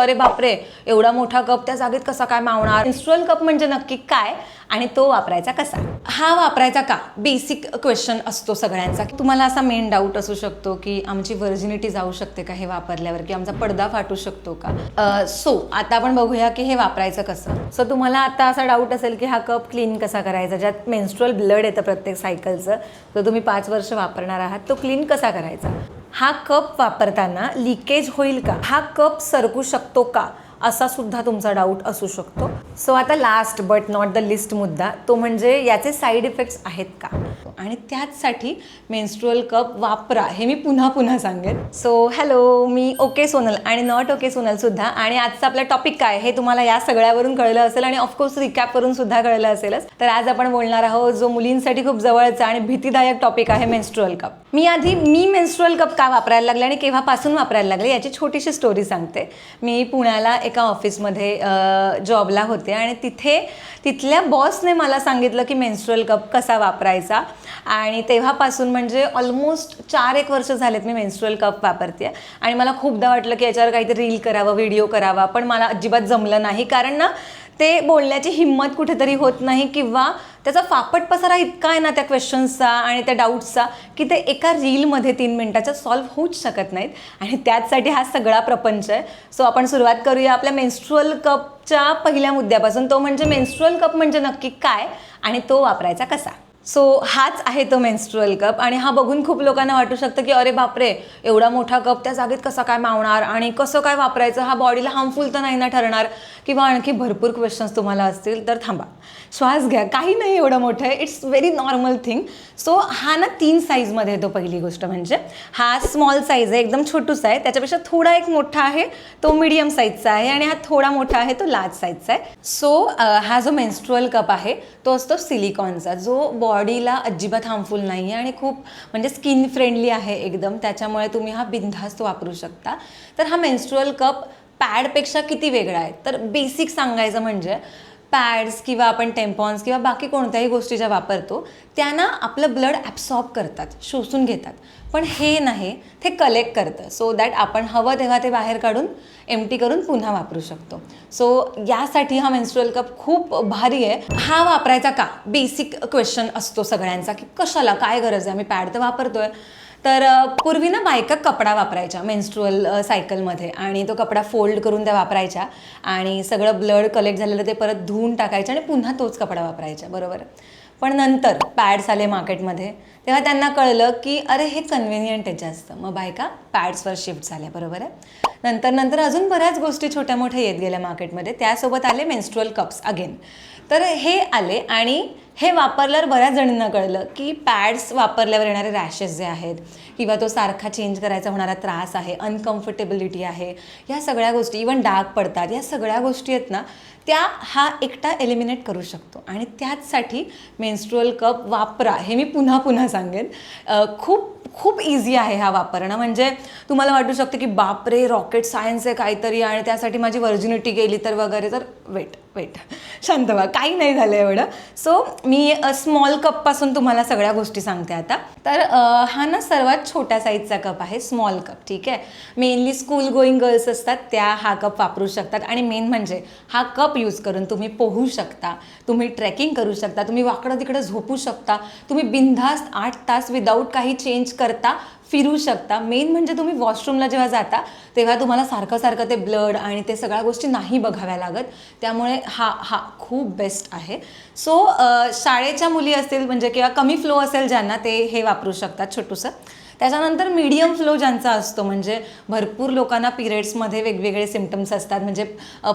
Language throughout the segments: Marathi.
अरे बापरे, एवढा मोठा कप त्या जागेत कसा काय मावणार? मेन्स्ट्रुअल कप म्हणजे नक्की काय आणि तो वापरायचा कसा? हा वापरायचा का? बेसिक क्वेश्चन असतो सगळ्यांचा. तुम्हाला असा मेन डाऊट असू शकतो की आमची व्हर्जिनिटी जाऊ शकते का हे वापरल्यावर, की आमचा पडदा फाटू शकतो का? सो आता आपण बघूया की हे वापरायचं कसं. सो तुम्हाला आता असा डाऊट असेल की हा कप क्लीन कसा करायचा, ज्यात मेन्स्ट्रुअल ब्लड येतं प्रत्येक सायकलचं, तर तुम्ही 5 वर्ष वापरणार आहात, तो क्लीन कसा करायचा? हा कप वापरताना लिकेज होईल का? हा कप सरकू शकतो का? असा सुद्धा तुमचा डाऊट असू शकतो. सो आता last but not the list मुद्दा, तो म्हणजे याचे साईड इफेक्ट्स आहेत का? आणि त्याचसाठी मेन्स्ट्रुअल कप वापरा, हे मी पुन्हा पुन्हा सांगेन. सो हॅलो, मी ओके सोनल आणि नॉट ओके सोनल सुद्धा. आणि आजचा आपला टॉपिक काय हे तुम्हाला या सगळ्यावरून कळलं असेल आणि ऑफकोर्स रिकॅपवरून सुद्धा कळलं असेलच. तर आज आपण बोलणार आहोत जो मुलींसाठी खूप जवळचा आणि भीतीदायक टॉपिक आहे, मेन्स्ट्रुअल कप. मी मेन्स्ट्रुअल कप का वापरायला लागले आणि केव्हापासून वापरायला लागले याची छोटीशी स्टोरी सांगते. मी पुण्याला एका ऑफिसमध्ये जॉबला होते आणि तिथल्या बॉसने मला सांगितलं की मेन्स्ट्रुअल कप कसा वापरायचा. आणि तेव्हापासून म्हणजे ऑलमोस्ट 4-1 वर्ष झालेत मी मेन्स्ट्रुअल कप वापरते. आणि मला खूपदा वाटलं की याच्यावर काहीतरी रील करावं, व्हिडिओ करावा, पण मला अजिबात जमलं नाही. कारण ना ते बोलण्याची हिंमत कुठेतरी होत नाही, किंवा त्याचा फापट पसारा इतका आहे ना त्या क्वेश्चन्सचा आणि त्या डाऊट्सचा, की ते एका रीलमध्ये 3 मिनिटाच्या सॉल्व्ह होऊच शकत नाहीत. आणि त्याचसाठी हा सगळा प्रपंच आहे. सो आपण सुरुवात करूया आपल्या मेन्स्ट्रुअल कपच्या पहिल्या मुद्द्यापासून, तो म्हणजे मेन्स्ट्रुअल कप म्हणजे नक्की काय आणि तो वापरायचा कसा. सो हाच आहे तो मेन्स्ट्रुअल कप. आणि हा बघून खूप लोकांना वाटू शकतं की अरे बापरे, एवढा मोठा कप त्या जागेत कसा काय मावणार आणि कसं काय वापरायचं, हा बॉडीला हार्मफुल तर नाही ना ठरणार, किंवा आणखी भरपूर क्वेश्चन्स तुम्हाला असतील. तर थांबा, श्वास घ्या, काही नाही एवढं मोठं आहे, it's very normal thing. So हा ना 3 साईजमध्ये येतो. पहिली गोष्ट म्हणजे हा स्मॉल साईज आहे, एकदम छोटूसा आहे. त्याच्यापेक्षा थोडा एक मोठा आहे, तो मीडियम साईजचा आहे. आणि हा थोडा मोठा आहे, तो लार्ज साईजचा आहे. सो हा जो मेन्स्ट्रुअल कप आहे तो असतो सिलिकॉनचा, जो बॉडीला अजिबात हार्मफुल नाही आहे आणि खूप म्हणजे स्किन फ्रेंडली आहे एकदम. त्याच्यामुळे तुम्ही हा बिनधास्त वापरू शकता. तर हा मेन्स्ट्रुअल कप पॅडपेक्षा किती वेगळा आहे, तर बेसिक सांगायचं म्हणजे पॅड्स किंवा आपण टेम्पॉन्स किंवा बाकी कोणत्याही गोष्टी ज्या वापरतो त्यांना आपलं ब्लड ॲब्सॉर्ब करतात, शोषून घेतात. पण हे नाही, ते कलेक्ट करतं, सो दॅट आपण हवं तेव्हा ते बाहेर काढून एम्प्टी करून पुन्हा वापरू शकतो. सो यासाठी हा मेन्स्ट्रुअल कप खूप भारी आहे. हा वापरायचा का? बेसिक क्वेश्चन असतो सगळ्यांचा की कशाला, काय गरज आहे, आम्ही पॅड तर वापरतोय. तर पूर्वी ना बायका कपडा वापरायच्या मेन्स्ट्रुअल सायकलमध्ये, आणि तो कपडा फोल्ड करून त्या वापरायच्या आणि सगळं ब्लड कलेक्ट झालेलं ते परत धुवून टाकायचं आणि पुन्हा तोच कपडा वापरायचा, बरोबर. पण नंतर पॅड्स आले मार्केटमध्ये, तेव्हा त्यांना कळलं की अरे हे कन्व्हिनियंट आहे जास्त, मग बायका पॅड्सवर शिफ्ट झाल्या, बरोबर आहे. नंतर अजून बऱ्याच गोष्टी छोट्या मोठ्या येत गेल्या मार्केटमध्ये. त्यासोबत आले मेन्स्ट्रुअल कप्स अगेन. तर हे आले आणि हे वापरल्यावर बऱ्याच जणींना कळलं की पॅड्स वापरल्यावर येणारे रॅशेस जे आहेत, किंवा तो सारखा चेंज करायचा होणारा त्रास आहे, अनकम्फर्टेबिलिटी आहे, या सगळ्या गोष्टी, इवन डाग पडतात, या सगळ्या गोष्टी आहेत ना, त्या हा एकटा एलिमिनेट करू शकतो. आणि त्याचसाठी मेन्स्ट्रुअल कप वापरा, हे मी पुन्हा पुन्हा सांगेन. खूप इझी आहे हा वापरणं. म्हणजे तुम्हाला वाटू शकतं की बापरे, रॉकेट सायन्स आहे काहीतरी आणि त्यासाठी माझी व्हर्जिनिटी गेली तर वगैरे. तर वेट शांत व्हा, काही नाही झालं एवढं. सो मी स्मॉल कपपासून तुम्हाला सगळ्या गोष्टी सांगते आता. तर हा ना सर्वात छोट्या साईजचा कप आहे, स्मॉल कप, ठीक आहे. मेनली स्कूल गोईंग गर्ल्स असतात त्या हा कप वापरू शकतात. आणि मेन म्हणजे हा कप यूज करून तुम्ही पोहू शकता, तुम्ही ट्रेकिंग करू शकता, तुम्ही वाकडं तिकडं झोपू शकता, तुम्ही बिनधास्त 8 तास विदाऊट काही चेंज करता फिरू शकता. मेन म्हणजे तुम्ही वॉशरूमला जेव्हा जाता तेव्हा तुम्हाला सारखं ते ब्लड आणि ते सगळ्या गोष्टी नाही बघाव्या लागत. त्यामुळे हा खूप बेस्ट आहे. सो शाळेच्या मुली असतील म्हणजे किंवा कमी फ्लो असेल ज्यांना, ते हे वापरू शकतात छोटूसं. त्याच्यानंतर मीडियम फ्लो ज्यांचा असतो, म्हणजे भरपूर लोकांना पिरियड्समध्ये वेगवेगळे सिम्पटम्स असतात, म्हणजे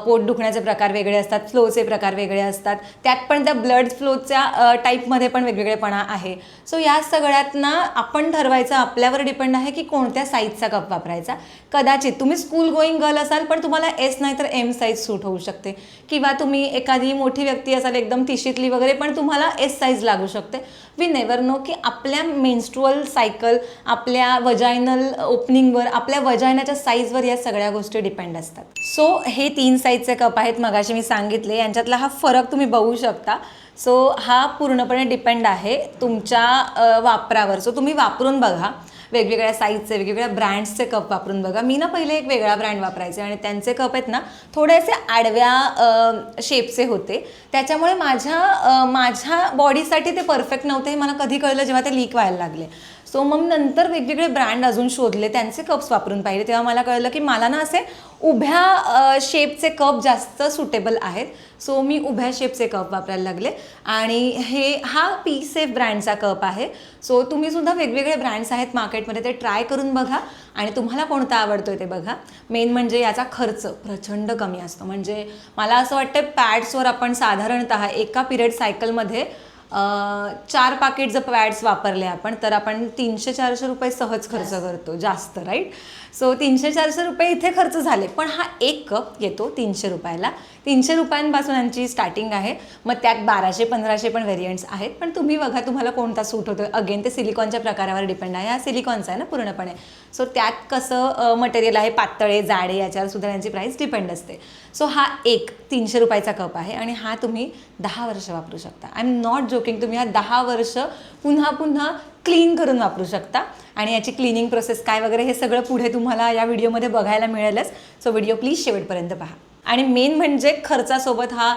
पोट दुखण्याचे प्रकार वेगळे असतात, फ्लोचे प्रकार वेगळे असतात, त्यात पण त्या ब्लड फ्लोच्या टाईपमध्ये पण वेगवेगळेपणा आहे. सो या सगळ्यातना आपण ठरवायचं, आपल्यावर डिपेंड आहे की कोणत्या साईजचा कप वापरायचा. कदाचित तुम्ही स्कूल गोईंग गर्ल असाल पण तुम्हाला एस नाही तर एम साईज सूट होऊ शकते, किंवा तुम्ही एखादी मोठी व्यक्ती असाल एकदम तिशीतली वगैरे पण तुम्हाला एस साईज लागू शकते. वी नेवर नो की आपल्या मेन्स्ट्रुअल सायकल, आपल्या वजायनल ओपनिंगवर, आपल्या वजायनाच्या साईजवर या सगळ्या गोष्टी डिपेंड असतात. सो हे 3 साईजचे कप आहेत, मगाशी मी सांगितले, यांच्यातला हा फरक तुम्ही बघू शकता. सो हा पूर्णपणे डिपेंड आहे तुमच्या वापरावर. सो तुम्ही वापरून बघा, वेगवेगळ्या साईजचे वेगवेगळ्या ब्रँड्सचे कप वापरून बघा. मी ना पहिले एक वेगळा ब्रँड वापरायचे आणि त्यांचे कप आहेत ना थोडेसे आडव्या शेपचे होते, त्याच्यामुळे माझ्या बॉडीसाठी ते परफेक्ट नव्हते हे मला कधी कळलं जेव्हा ते लीक व्हायला लागले. सो मग नंतर वेगवेगळे ब्रँड अजून शोधले, त्यांचे कप्स वापरून पाहिले, तेव्हा मला कळलं की मला ना असे उभ्या शेपचे कप जास्त सुटेबल आहेत. सो मी उभ्या शेपचे कप वापरायला लागले आणि हा पीसेफ ब्रँडचा कप आहे. सो तुम्हीसुद्धा वेगवेगळे ब्रँड्स आहेत मार्केटमध्ये, ते ट्राय करून बघा आणि तुम्हाला कोणता आवडतोय ते बघा. मेन म्हणजे याचा खर्च प्रचंड कमी असतो. म्हणजे मला असं वाटतं पॅड्सवर आपण साधारणतः एका पिरियड सायकलमध्ये 4 पाकिट जर पॅड्स वापरले आपण तर आपण 300-400 रुपये सहज खर्च करतो, जास्त, राईट. सो 300-400 रुपये इथे खर्च झाले, पण हा एक कप येतो 300 रुपयाला. 300 रुपयांपासून यांची स्टार्टिंग आहे. मग त्यात 1200-1500 पण व्हेरियंट्स आहेत, पण तुम्ही बघा तुम्हाला कोणता सूट होतो. अगेन ते सिलिकॉनच्या प्रकारावर डिपेंड आहे. हा सिलिकॉनचा आहे ना पूर्णपणे. सो त्यात कसं मटेरियल आहे, पातळे जाडे, याच्यावर सुद्धा यांची प्राईस डिपेंड असते. सो हा एक 300 रुपयाचा कप आहे आणि हा तुम्ही 10 वर्ष वापरू शकता. I am not joking. तुम्ही हा 10 वर्ष पुन्हा पुन्हा क्लीन करून वापरू शकता आणि याची क्लिनिंग प्रोसेस काय वगैरे हे सगळं पुढे तुम्हाला या व्हिडिओमध्ये बघायला मिळेलच. सो व्हिडिओ प्लीज शेवटपर्यंत पहा. आणि मेन म्हणजे खर्चासोबत हा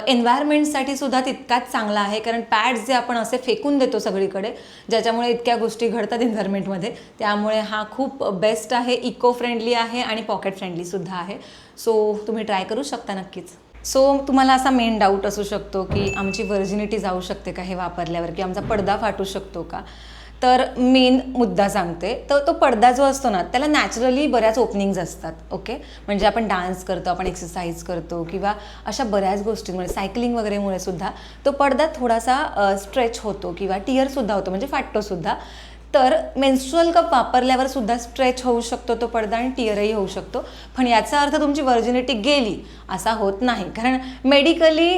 एन्व्हायरमेंटसाठी सुद्धा तितकाच चांगला आहे, कारण पॅड्स जे आपण असे फेकून देतो सगळीकडे, ज्याच्यामुळे इतक्या गोष्टी घडतात एन्व्हायरमेंटमध्ये, त्यामुळे हा खूप बेस्ट आहे, इको फ्रेंडली आहे आणि पॉकेट फ्रेंडलीसुद्धा आहे. सो तुम्ही ट्राय करू शकता नक्कीच. सो तुम्हाला असा मेन डाऊट असू शकतो की आमची व्हर्जिनिटी जाऊ शकते का हे वापरल्यावर, की आमचा पडदा फाटू शकतो का. तर मेन मुद्दा सांगते. तर तो पडदा जो असतो ना त्याला नॅचरली बऱ्याच ओपनिंग्ज असतात. ओके, म्हणजे आपण डान्स करतो, आपण एक्सरसाइज करतो किंवा अशा बऱ्याच गोष्टींमुळे, सायकलिंग वगैरेमुळे सुद्धा तो पडदा थोडासा स्ट्रेच होतो किंवा टिअरसुद्धा होतो, म्हणजे फाटतोसुद्धा. तर मेन्स्ट्रुअल कप वापरल्यावर सुद्धा स्ट्रेच होऊ शकतो तो पडदा आणि टिअरही होऊ शकतो. पण याचा अर्थ तुमची व्हर्जिनिटी गेली असा होत नाही, कारण मेडिकली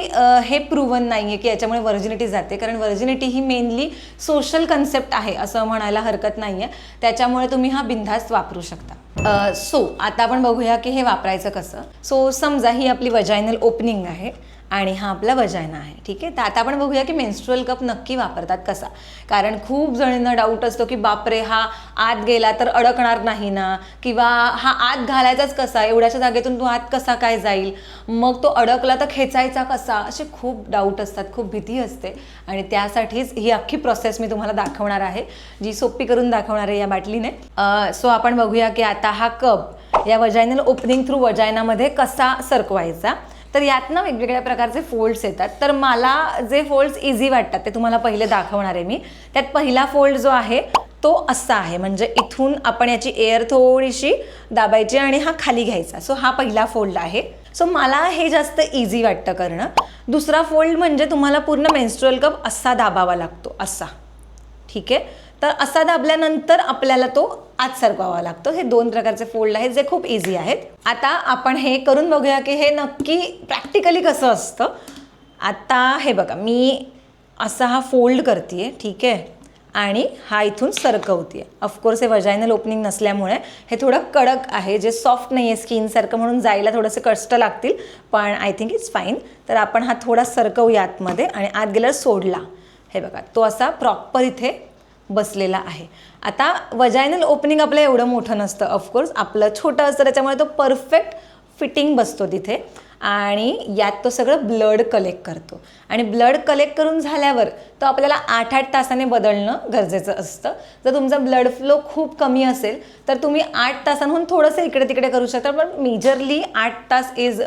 हे प्रूव्हन नाही आहे की याच्यामुळे व्हर्जिनिटी जाते, कारण व्हर्जिनिटी ही मेनली सोशल कन्सेप्ट आहे असं म्हणायला हरकत नाही आहे. त्याच्यामुळे तुम्ही हा बिनधास्त वापरू शकता. सो आता आपण बघूया की हे वापरायचं कसं. सो समजा ही आपली वजायनल ओपनिंग आहे आणि हा आपला वजायना आहे, ठीक आहे. तर आता आपण बघूया की मेन्स्ट्रुअल कप नक्की वापरतात कसा, कारण खूप जणांना डाऊट असतो की बापरे हा आत गेला तर अडकणार नाही ना, किंवा हा आत घालायचाच कसा, एवढ्याच्या जागेतून तो आत कसा काय जाईल, मग तो अडकला तर खेचायचा कसा, असे खूप डाऊट असतात, खूप भीती असते. आणि त्यासाठीच ही अख्खी प्रोसेस मी तुम्हाला दाखवणार आहे, जी सोपी करून दाखवणार आहे या बाटलीने. सो आपण बघूया की आता हा कप या वजायनल ओपनिंग थ्रू वजायनामध्ये कसा सरकवायचा. तर यातनं वेगवेगळ्या प्रकारचे फोल्ड्स येतात. तर मला जे फोल्ड्स इझी वाटतात ते तुम्हाला पहिले दाखवणार आहे मी. त्यात पहिला फोल्ड जो आहे तो असा आहे, म्हणजे इथून आपण याची एअर थोडीशी दाबायची आणि हा खाली घ्यायचा. सो हा पहिला फोल्ड आहे. सो मला हे जास्त इझी वाटतं करणं. दुसरा फोल्ड म्हणजे तुम्हाला पूर्ण मेन्स्ट्रुअल कप असा दाबावा लागतो, असा, ठीक आहे. तर असा दाबल्यानंतर आपल्याला तो आत सरकवावा लागतो. हे 2 प्रकारचे फोल्ड आहेत जे खूप इझी आहेत. आता आपण हे करून बघूया की हे नक्की प्रॅक्टिकली कसं असतं. आता हे बघा, मी असा हा फोल्ड करते आहे, ठीक आहे, आणि हा इथून सरकवते. ऑफकोर्स हे वजायनल ओपनिंग नसल्यामुळे हे थोडं कडक आहे, जे सॉफ्ट नाही आहे स्किनसारखं, म्हणून जायला थोडेसे कष्ट लागतील, पण आय थिंक इट्स फाईन. तर आपण हा थोडा सरकवूया आतमध्ये आणि आत गेल्यावर सोडला. हे बघा, तो असा प्रॉपर इथे बसलेला आहे. आता वजायनल ओपनिंग आपलं एवढं मोठं नसतं, ऑफकोर्स आपलं छोटं असतं, त्याच्यामुळे तो परफेक्ट फिटिंग बसतो तिथे आणि यात तो सगळं ब्लड कलेक्ट करतो. आणि ब्लड कलेक्ट करून झाल्यावर तो आपल्याला 8-8 तासाने बदलणं गरजेचं असतं. जर तुमचा ब्लड फ्लो खूप कमी असेल तर तुम्ही 8 तासांहून थोडंसं इकडे तिकडे करू शकता, पण मेजरली 8 तास इज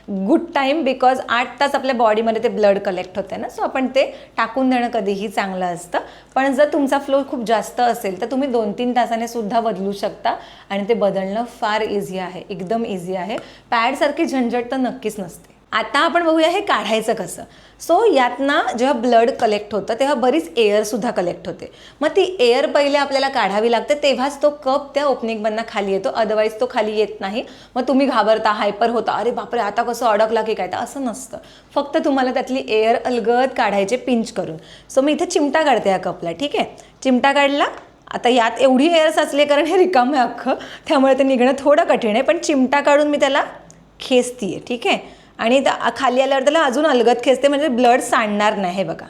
गुड टाईम, बिकॉज 8 तास आपल्या बॉडीमध्ये ते ब्लड कलेक्ट होते ना. सो आपण ते टाकून देणं कधीही चांगलं असतं. पण जर तुमचा फ्लो खूप जास्त असेल तर तुम्ही 2-3 तासाने सुद्धा बदलू शकता आणि ते बदलणं फार इझी आहे, एकदम इझी आहे. पॅडसारखी झंझट तर नक्कीच नसते. आता आपण बघूया हे काढायचं कसं. सो यातनं जेव्हा ब्लड कलेक्ट होतं तेव्हा बरीच एअरसुद्धा कलेक्ट होते. मग ती एअर पहिले आपल्याला काढावी लागते, तेव्हाच तो कप त्या ओपनिंगमधनं खाली येतो, अदरवाईज तो खाली येत नाही. मग तुम्ही घाबरता, हायपर होता, अरे बापरे आता कसं अडकला की काय, तर असं नसतं. फक्त तुम्हाला त्यातली एअर अलगद काढायचे पिंच करून. सो मी इथे चिमटा काढते या कपला, ठीक आहे. चिमटा काढला. आता यात एवढी एअर साचली कारण हे रिकामं आहे अख्खं, त्यामुळे ते निघणं थोडं कठीण आहे, पण चिमटा काढून मी त्याला खेचते, ठीक आहे. आणि खाली आल्यावर त्याला अजून अलगद खेचते, म्हणजे ब्लड सांडणार नाही. हे बघा,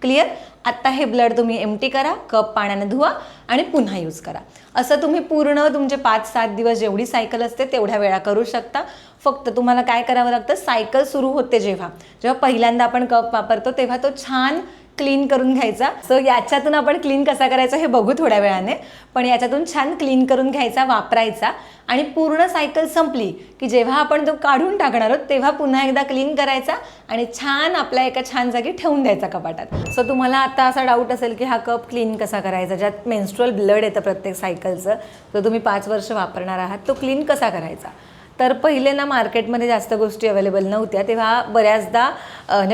क्लिअर. आत्ता हे ब्लड तुम्ही एम्प्टी करा, कप पाण्याने धुवा आणि पुन्हा यूज करा. असं तुम्ही पूर्ण तुमचे 5-7 दिवस जेवढी सायकल असते तेवढ्या वेळा करू शकता. फक्त तुम्हाला काय करावं लागतं, सायकल सुरू होते जेव्हा पहिल्यांदा आपण कप वापरतो तेव्हा तो छान क्लीन करून घ्यायचा. सो याच्यातून आपण क्लीन कसा करायचा हे बघू थोड्या वेळाने, पण याच्यातून छान क्लीन करून घ्यायचा, वापरायचा आणि पूर्ण सायकल संपली की जेव्हा आपण तो काढून टाकणार आहोत तेव्हा पुन्हा एकदा क्लीन करायचा आणि छान आपल्या एका छान जागी ठेवून द्यायचा कपाटात. सो तुम्हाला आता असा डाऊट असेल की हा कप क्लीन कसा करायचा, ज्यात मेन्स्ट्रुअल ब्लड येतं प्रत्येक सायकलचं, जो तुम्ही 5 वर्ष वापरणार आहात, तो क्लीन कसा करायचा. तर पहिले ना मार्केटमध्ये जास्त गोष्टी अवेलेबल नव्हत्या, तेव्हा बऱ्याचदा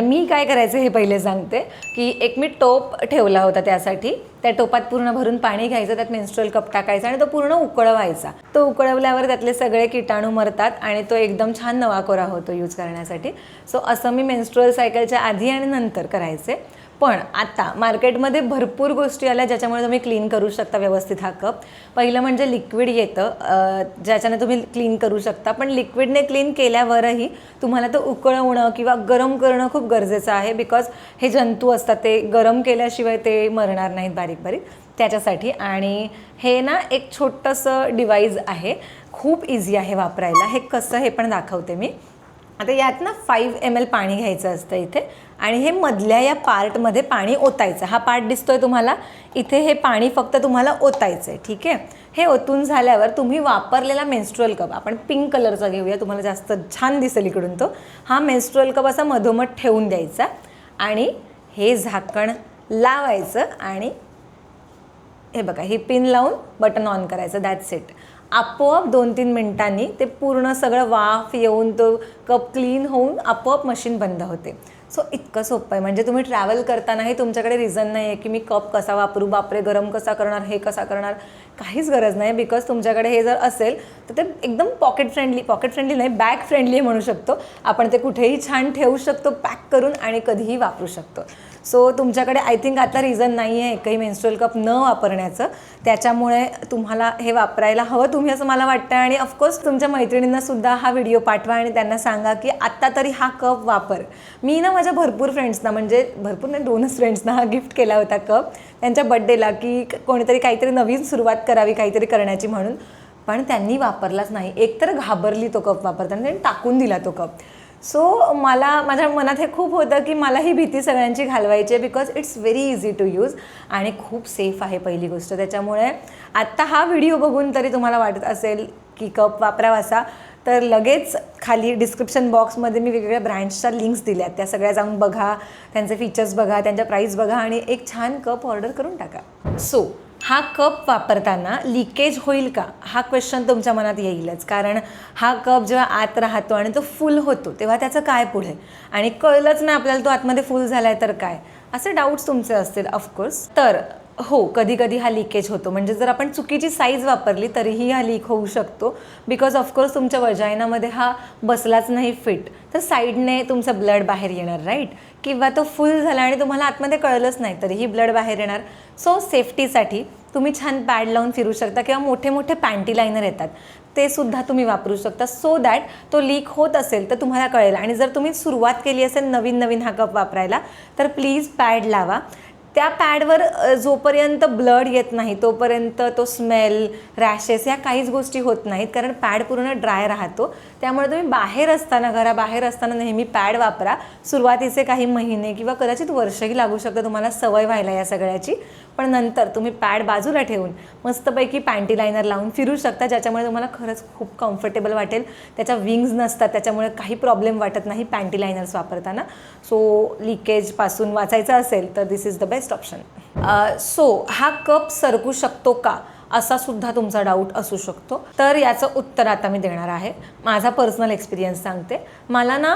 मी काय करायचं हे पहिले सांगते की एक मी टोप ठेवला होता त्यासाठी. त्या टोपात पूर्ण भरून पाणी घ्यायचं, त्यात मेन्स्ट्रुअल कप टाकायचा आणि तो पूर्ण उकळवायचा. तो उकळवल्यावर त्यातले सगळे किटाणू मरतात आणि तो एकदम छान नवाकोरा होतो यूज करण्यासाठी. सो असं मी मेन्स्ट्रुअल सायकलच्या आधी आणि नंतर करायचे. पण आता मार्केटमध्ये भरपूर गोष्टी आल्या ज्याच्यामुळे तुम्ही क्लीन करू शकता व्यवस्थित हा कप. पहिलं म्हणजे लिक्विड येतं ज्याच्याने तुम्ही क्लीन करू शकता, पण लिक्विडने क्लीन केल्यावरही तुम्हाला तो उकळवणं किंवा गरम करणं खूप गरजेचं आहे. बिकॉज हे जंतू असतात, ते गरम केल्याशिवाय ते मरणार नाहीत बारीक बारीक, त्याच्यासाठी. आणि हे ना एक छोटंसं डिवाईस आहे, खूप इझी आहे वापरायला. हे कसं हे पण दाखवते मी. आता यात ना 5 ml पाणी घ्यायचं असतं इथे आणि हे मधल्या या पार्टमध्ये पाणी ओतायचं. हा पार्ट दिसतोय तुम्हाला इथे, हे पाणी फक्त तुम्हाला ओतायचं आहे. ठीक आहे. हे ओतून झाल्यावर तुम्ही वापरलेला मेन्स्ट्रुअल कप, आपण पिंक कलरचा घेऊया, तुम्हाला जास्त छान दिसेल इकडून तो. हा मेन्स्ट्रुअल कप असा मधोमध ठेवून द्यायचा आणि हे झाकण लावायचं आणि हे बघा ही पिन लावून बटन ऑन करायचं. That's it. आपोआप 2-3 मिनिटांनी ते पूर्ण सगळं वाफ येऊन तो कप क्लीन होऊन आपोआप मशीन बंद होते. सो इतकं सोपं आहे. म्हणजे तुम्ही ट्रॅव्हल करतानाही तुमच्याकडे रिझन नाही आहे की मी कप कसा वापरू, बापरे गरम कसा करणार, हे कसा करणार, काहीच गरज नाही. बिकॉज तुमच्याकडे हे जर असेल तर ते एकदम पॉकेट फ्रेंडली नाही, बॅग फ्रेंडली म्हणू शकतो आपण. ते कुठेही छान ठेवू शकतो पॅक करून आणि कधीही वापरू शकतो. सो तुमच्याकडे आय थिंक आता रिझन नाही आहे एकही मेन्स्ट्रुअल कप न वापरण्याचं, त्याच्यामुळे तुम्हाला हे वापरायला हवं तुम्ही असं मला वाटतं. आणि ऑफकोर्स तुमच्या मैत्रिणींनासुद्धा हा व्हिडिओ पाठवा आणि त्यांना सांगा की आत्ता तरी हा कप वापर. मी ना माझ्या भरपूर फ्रेंड्सना, म्हणजे भरपूर नाही 2च फ्रेंड्सना हा गिफ्ट केला होता कप त्यांच्या बड्डेला, की कोणीतरी काहीतरी नवीन सुरुवात करावी काहीतरी करण्याची म्हणून. पण त्यांनी वापरलाच नाही. एकतर घाबरली तो कप वापरताना, त्यांनी टाकून दिला तो कप. सो माझ्या मनात हे खूप होतं की मला ही भीती सगळ्यांची घालवायची आहे. Because it's very easy to use आणि खूप सेफ आहे पहिली गोष्ट. त्याच्यामुळे आत्ता हा व्हिडिओ बघून तरी तुम्हाला वाटत असेल की कप वापरावा असा, तर लगेच खाली डिस्क्रिप्शन बॉक्समध्ये मी वेगवेगळ्या ब्रँड्सच्या लिंक्स दिल्यात, त्या सगळ्या जाऊन बघा, त्यांचे फीचर्स बघा, त्यांच्या प्राईस बघा आणि एक छान कप ऑर्डर करून टाका. सो हा कप वापरताना लिकेज होईल का हा क्वेश्चन तुमच्या मनात येईलच. कारण हा कप जेव्हा आत राहतो आणि तो फुल होतो तेव्हा त्याचं काय पुढे, आणि कळलंच नाही आपल्याला तो आतमध्ये फुल झाला आहे तर काय, असे डाऊट्स तुमचे असतील ऑफकोर्स. तर हो, कधी कधी हा लिकेज होतो. म्हणजे जर आपण चुकीची साईज वापरली तरीही हा लीक होऊ शकतो. बिकॉज ऑफकोर्स तुमच्या वजायनामध्ये हा बसलाच नाही फिट, तर साईडने तुमचं ब्लड बाहेर येणार, राईट. किंवा तो फुल झाला आणि तुम्हाला आतमध्ये कळलंच नाही तरीही ब्लड बाहेर येणार. सो सेफ्टीसाठी तुम्ही छान पॅड लावून फिरू शकता किंवा मोठे मोठे पॅन्टी लायनर येतात ते सुद्धा तुम्ही वापरू शकता. सो दॅट तो लीक होत असेल तर तुम्हाला कळेल. आणि जर तुम्ही सुरुवात केली असेल नवीन हा कप वापरायला तर प्लीज पॅड लावा. त्या पॅडवर जोपर्यंत ब्लड येत नाही तोपर्यंत तो स्मेल, रॅशेस या काहीच गोष्टी होत नाहीत, कारण पॅड पूर्ण ड्राय राहतो. त्यामुळे तुम्ही घराबाहेर असताना नेहमी पॅड वापरा. सुरुवातीचे काही महिने किंवा कदाचित वर्षही लागू शकतं तुम्हाला सवय व्हायला या सगळ्याची. पण नंतर तुम्ही पॅड बाजूला ठेवून मस्तपैकी पॅन्टी लायनर लावून फिरू शकता, ज्याच्यामुळे तुम्हाला खरंच खूप कम्फर्टेबल वाटेल. त्याच्या विंग्स नसतात, त्याच्यामुळे काही प्रॉब्लेम वाटत नाही पॅन्टी लायनर्स वापरताना. सो लिकेजपासून वाचायचं असेल तर this is the best option. So हा कप सरकू शकतो का असा सुद्धा तुमचा डाऊट असू शकतो. तर याचं उत्तर आता मी देणार आहे. माझा पर्सनल एक्सपिरियन्स सांगते. मला ना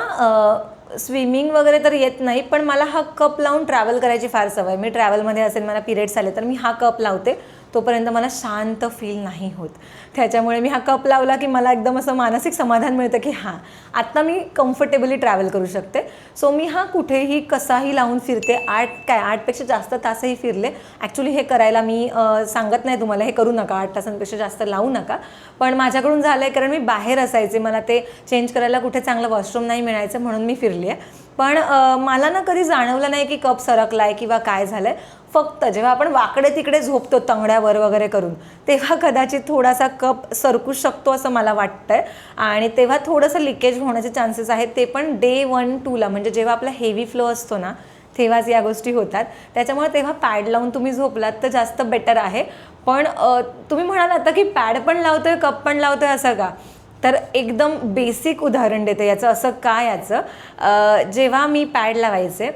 स्विमिंग वगैरे तर येत नाही, पण मला हा कप लावून ट्रॅव्हल करायची फार सवय. मी ट्रॅव्हलमध्ये असेल, मला पिरियड्स आले तर मी हा कप लावते, तोपर्यंत मला शांत फील नाही होत. त्याच्यामुळे मी हा कप लावला की मला एकदम असं मानसिक समाधान मिळतं की हां, आत्ता मी कम्फर्टेबली ट्रॅव्हल करू शकते. सो मी हा कुठेही कसाही लावून फिरते. 8पेक्षा जास्त तासही फिरले. ॲक्च्युली हे करायला मी सांगत नाही तुम्हाला, हे करू नका, 8 तासांपेक्षा जास्त लावू नका. पण माझ्याकडून झालं आहे, कारण मी बाहेर असायचे, मला ते चेंज करायला कुठे चांगलं वॉशरूम नाही मिळायचं म्हणून मी फिरली आहे. पण मला ना कधी जाणवलं नाही की कप सरकला आहे किंवा काय झालं आहे. फक्त जेव्हा आपण वाकडे तिकडे झोपतो तंगड्यावर वगैरे करून, तेव्हा कदाचित थोडासा कप सरकू शकतो असं मला वाटतं आहे. आणि तेव्हा थोडंसं लिकेज होण्याचे चान्सेस आहेत, ते पण डे 1-2ला, म्हणजे जेव्हा आपला हेवी फ्लो असतो ना तेव्हाच या गोष्टी होतात. त्याच्यामुळे तेव्हा पॅड लावून तुम्ही झोपलात तर जास्त बेटर आहे. पण तुम्ही म्हणाल आता की पॅड पण लावतोय कप पण लावतोय असं का, तर एकदम बेसिक उदाहरण देते याचं. असं का याचं, जेव्हा मी पॅड लावायचे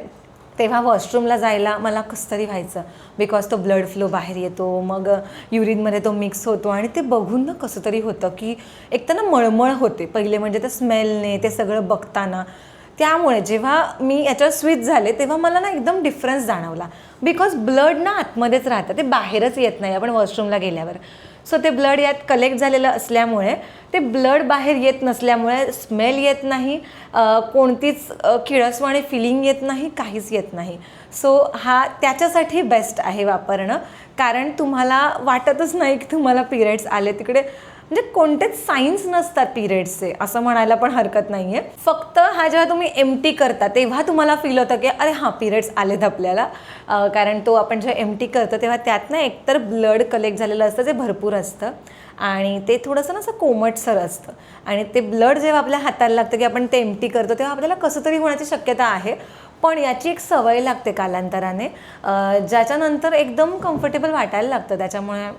तेव्हा वॉशरूमला जायला मला कसं तरी व्हायचं, बिकॉज तो ब्लड फ्लो बाहेर येतो, मग युरिनमध्ये तो मिक्स होतो आणि ते बघून ना कसं तरी होतं की एक तर ना मळमळ होते पहिले, म्हणजे ते स्मेलने ते सगळं बघताना. त्यामुळे जेव्हा मी याच्यावर स्विच झाले तेव्हा मला ना एकदम डिफरन्स जाणवला, बिकॉज ब्लड ना आतमध्येच राहतं, ते बाहेरच येत नाही आपण वॉशरूमला गेल्यावर. सो ते ब्लड यात कलेक्ट झालेलं असल्यामुळे, ते ब्लड बाहेर येत नसल्यामुळे स्मेल येत नाही, कोणतीच किळसवाणी फिलिंग येत नाही, काहीच येत नाही. सो हा त्याच्यासाठी बेस्ट आहे वापरणं, कारण तुम्हाला वाटतच नाही की तुम्हाला पिरियड्स आले. तिकडे म्हणजे कोणतेच साईन्स नसतात पिरियड्सचे असं म्हणायला पण हरकत नाही आहे. फक्त हा जेव्हा तुम्ही एम्प्टी करता तेव्हा तुम्हाला फील होतं की अरे हां पिरियड्स आलेत आपल्याला, कारण तो आपण जेव्हा एम्प्टी करतो तेव्हा त्यात ना एकतर ब्लड कलेक्ट झालेलं असतं जे भरपूर असतं आणि ते थोडंसं ना असं कोमटसर असतं, आणि ते ब्लड जेव्हा आपल्या हाताला लागतं की आपण ते एम्प्टी करतो तेव्हा आपल्याला कसं तरी होण्याची शक्यता आहे. पण याची एक सवय लागते कालांतराने, ज्याच्यानंतर एकदम कम्फर्टेबल वाटायला लागतं. त्याच्यामुळे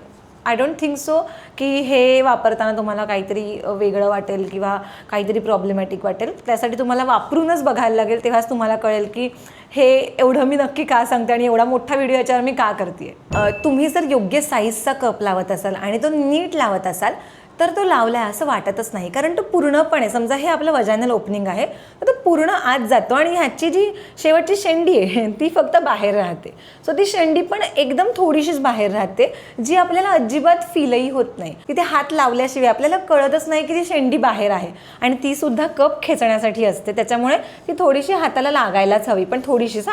आय डोंट थिंक सो की हे वापरताना तुम्हाला काहीतरी वेगळं वाटेल किंवा काहीतरी प्रॉब्लेमॅटिक वाटेल. त्यासाठी तुम्हाला वापरूनच बघायला लागेल, तेव्हाच तुम्हाला कळेल की हे एवढं मी नक्की का सांगते आणि एवढा मोठा व्हिडिओ याच्यावर मी का करते. तुम्ही जर योग्य साईजचा कप लावत असाल आणि तो नीट लावत असाल तर तो लावला आहे असं वाटतच नाही, कारण तो पूर्णपणे, समजा हे आपलं वजायनल ओपनिंग आहे तर तो पूर्ण आत जातो आणि ह्याची जी शेवटची शेंडी आहे ती फक्त बाहेर राहते. सो ती शेंडी पण एकदम थोडीशीच बाहेर राहते, जी आपल्याला अजिबात फीलही होत नाही. तिथे हात लावल्याशिवाय आपल्याला कळतच नाही की ती शेंडी बाहेर आहे, आणि ती सुद्धा कप खेचण्यासाठी असते. त्याच्यामुळे ती थोडीशी हाताला लागायलाच हवी, पण थोडीशीच,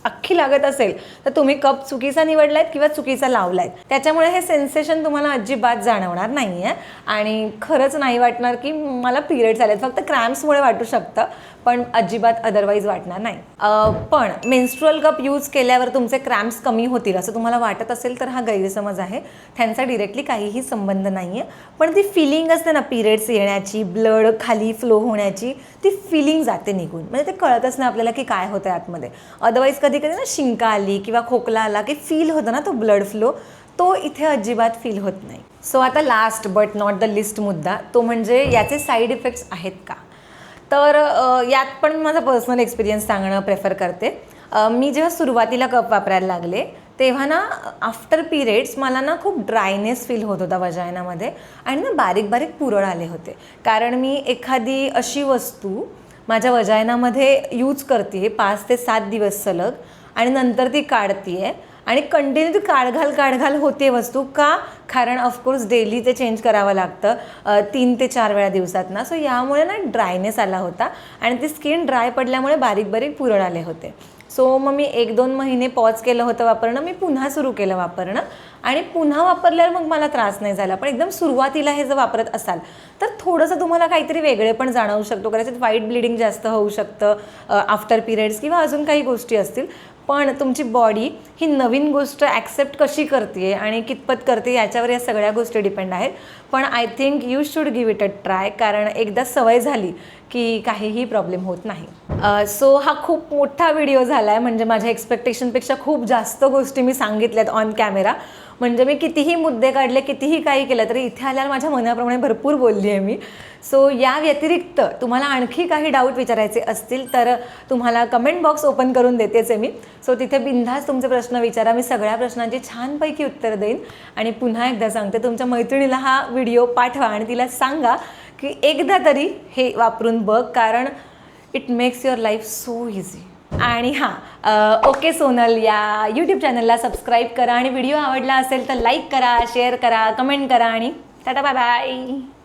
अख्खी लागत असेल तर तुम्ही कप चुकीचा निवडलायत किंवा चुकीचा लावलायत. त्याच्यामुळे हे सेन्सेशन तुम्हाला अजिबात जाणवणार नाही आहे आणि खरंच नाही वाटणार की मला पिरियड्स आलेत. फक्त क्रॅम्प्समुळे वाटू शकतं, पण अजिबात अदरवाईज वाटणार नाही. पण मेन्स्ट्रुअल कप यूज केल्यावर तुमचे क्रॅम्प्स कमी होतील असं तुम्हाला वाटत असेल तर हा गैरसमज आहे. त्यांचा डिरेक्टली काहीही संबंध नाही आहे. पण ती फिलिंग असते ना पिरियड्स येण्याची, ब्लड खाली फ्लो होण्याची, ती फिलिंग जाते निघून, म्हणजे ते कळतच नाही आपल्याला की काय होतं आतमध्ये. अदरवाईज कधी कधी ना शिंका आली किंवा खोकला आला की फील होतं ना तो ब्लड फ्लो, तो इथे अजिबात फील होत नाही. सो आता last but not the list मुद्दा, तो म्हणजे याचे साईड इफेक्ट्स आहेत का. तर यात पण माझा पर्सनल एक्सपिरियन्स सांगणं प्रेफर करते. मी जेव्हा सुरुवातीला कप वापरायला लागले तेव्हा ना आफ्टर पिरियड्स मला ना खूप ड्रायनेस फील होत होता वजायनामध्ये, आणि ना बारीक बारीक पुरळ आले होते, कारण मी एखादी अशी वस्तू माझ्या वजायनामध्ये यूज करते 5 ते 7 दिवस सलग, आणि नंतर ती काढते आहे आणि कंटिन्यू ती काढघाल होते वस्तू. का, कारण ऑफकोर्स डेली ते चेंज करावं लागतं 3 ते 4 वेळा दिवसात ना. सो यामुळे ना ड्रायनेस आला होता आणि ती स्किन ड्राय पडल्यामुळे बारीक बारीक पुरळ आले होते. सो मग मी 1-2 महिने पॉज केलं होतं वापरणं, मी पुन्हा सुरू केलं वापरणं, आणि पुन्हा वापरल्यावर मग मला त्रास नाही झाला. पण एकदम सुरुवातीला हे जर वापरत असाल तर थोडंसं तुम्हाला काहीतरी वेगळे पण जाणवू शकतो. कदाचित व्हाईट ब्लिडिंग जास्त होऊ शकतं आफ्टर पिरियड्स किंवा अजून काही गोष्टी असतील. पण तुमची बॉडी ही नवीन गोष्ट ॲक्सेप्ट कशी करते आणि कितपत करते याच्यावर या सगळ्या गोष्टी डिपेंड आहेत. पण I think you should give it a try, कारण एकदा सवय झाली की काहीही प्रॉब्लेम होत नाही. सो हा खूप मोठा व्हिडिओ झाला आहे, म्हणजे माझ्या एक्सपेक्टेशनपेक्षा खूप जास्त गोष्टी मी सांगितल्यात ऑन कॅमेरा. म्हणजे मी कितीही मुद्दे काढले, कितीही काही केलं तरी इथे आल्यावर माझ्या मनाप्रमाणे भरपूर बोलली आहे मी. सो या व्यतिरिक्त तुम्हाला आणखी काही डाऊट विचारायचे असतील तर तुम्हाला कमेंट बॉक्स ओपन करून देतेच आहे मी. सो तिथे बिनधास्त तुमचे प्रश्न विचारा, मी सगळ्या प्रश्नांची छानपैकी उत्तर देईन. आणि पुन्हा एकदा सांगते, तुमच्या मैत्रिणीला हा व्हिडिओ पाठवा आणि तिला सांगा की एकदा तरी हे वापरून बघ, कारण it makes your life so easy. आणि हां, ओके सोनल या यूट्यूब चॅनलला सबस्क्राईब करा, आणि व्हिडिओ आवडला असेल तर लाईक करा, शेअर करा, कमेंट करा, आणि टाटा बाय बाय.